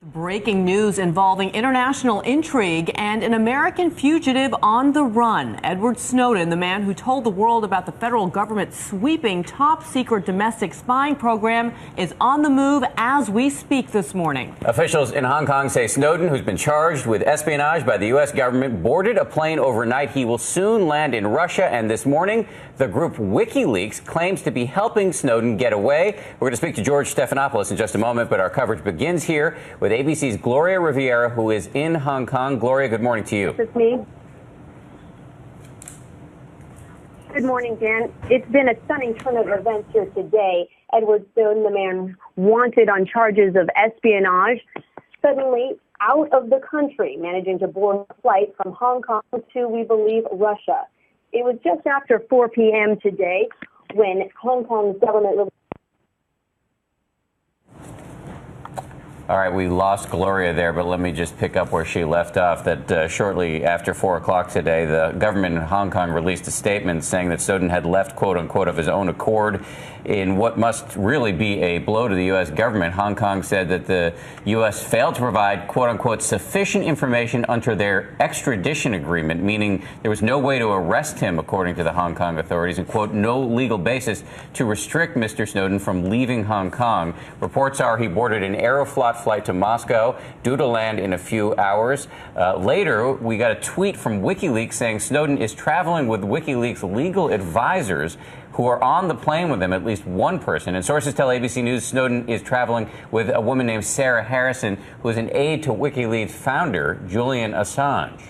Breaking news involving international intrigue and an American fugitive on the run. Edward Snowden, the man who told the world about the federal government's sweeping top-secret domestic spying program, is on the move as we speak this morning. Officials in Hong Kong say Snowden, who's been charged with espionage by the U.S. government, boarded a plane overnight. He will soon land in Russia, and this morning, the group WikiLeaks claims to be helping Snowden get away. We're going to speak to George Stephanopoulos in just a moment, but our coverage begins here with ABC's Gloria Rivera, who is in Hong Kong. Gloria, good morning to you. It's me. Good morning, Dan. It's been a stunning turn of events here today. Edward Snowden, the man wanted on charges of espionage, suddenly out of the country, managing to board a flight from Hong Kong to, we believe, Russia. It was just after 4 p.m. today when Hong Kong's government... All right, we lost Gloria there, but let me just pick up where she left off, that shortly after 4 o'clock today, the government in Hong Kong released a statement saying that Snowden had left, quote unquote, of his own accord in what must really be a blow to the U.S. government. Hong Kong said that the U.S. failed to provide, quote unquote, sufficient information under their extradition agreement, meaning there was no way to arrest him, according to the Hong Kong authorities, and, quote, no legal basis to restrict Mr. Snowden from leaving Hong Kong. Reports are he boarded an Aeroflot flight to Moscow, due to land in a few hours. Later, we got a tweet from WikiLeaks saying Snowden is traveling with WikiLeaks legal advisors who are on the plane with him, at least one person. And sources tell ABC News Snowden is traveling with a woman named Sarah Harrison, who is an aide to WikiLeaks founder Julian Assange.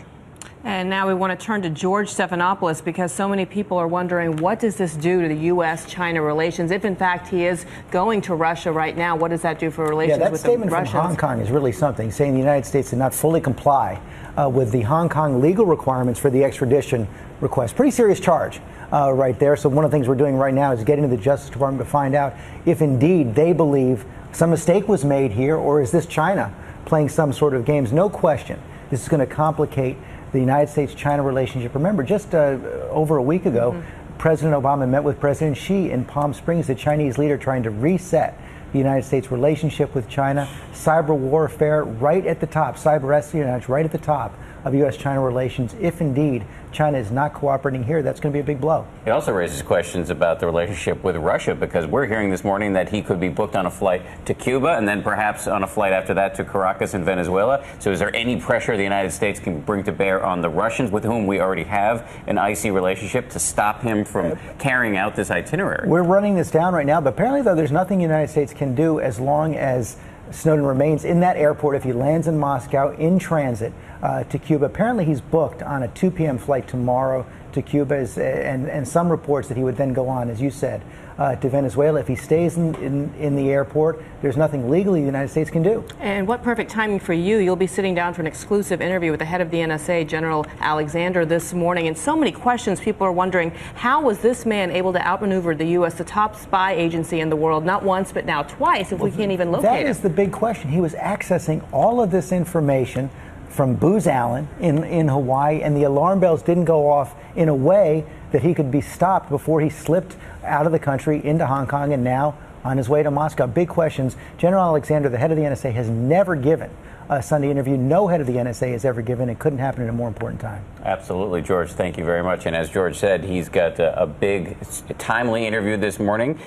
And now we want to turn to George Stephanopoulos, because so many people are wondering, what does this do to the U.S.-China relations? If, in fact, he is going to Russia right now, what does that do for relations with the Russians? That statement from Hong Kong is really something, saying the United States did not fully comply with the Hong Kong legal requirements for the extradition request. Pretty serious charge right there. So one of the things we're doing right now is getting to the Justice Department to find out if indeed they believe some mistake was made here, or is this China playing some sort of games? No question, this is going to complicate the United States-China relationship. Remember, just over a week ago, President Obama met with President Xi in Palm Springs, the Chinese leader trying to reset the United States relationship with China. Cyber warfare right at the top, cyber espionage right at the top of U.S.-China relations. If indeed China is not cooperating here, that's going to be a big blow. It also raises questions about the relationship with Russia, because we're hearing this morning that he could be booked on a flight to Cuba and then perhaps on a flight after that to Caracas in Venezuela. So is there any pressure the United States can bring to bear on the Russians, with whom we already have an icy relationship, to stop him from carrying out this itinerary? We're running this down right now, but apparently, though, there's nothing the United States can do as long as Snowden remains in that airport. If he lands in Moscow in transit to Cuba, apparently he's booked on a 2 p.m. flight tomorrow to Cuba, and some reports that he would then go on, as you said, to Venezuela. If he stays in the airport, there's nothing legally the United States can do. And what perfect timing for you. You'll be sitting down for an exclusive interview with the head of the NSA, General Alexander, this morning. And so many questions. People are wondering, how was this man able to outmaneuver the U.S., the top spy agency in the world, not once, but now twice, if we can't even locate him? That is the big question. He was accessing all of this information from Booz Allen in Hawaii, and the alarm bells didn't go off in a way that he could be stopped before he slipped out of the country into Hong Kong and now on his way to Moscow. Big questions. General Alexander, the head of the NSA, has never given a Sunday interview. No head of the NSA has ever given. It couldn't happen at a more important time. Absolutely, George. Thank you very much. And as George said, he's got a big, timely interview this morning.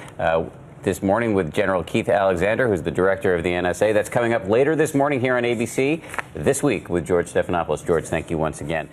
With General Keith Alexander, who's the director of the NSA. That's coming up later this morning here on ABC. This Week with George Stephanopoulos. George, thank you once again.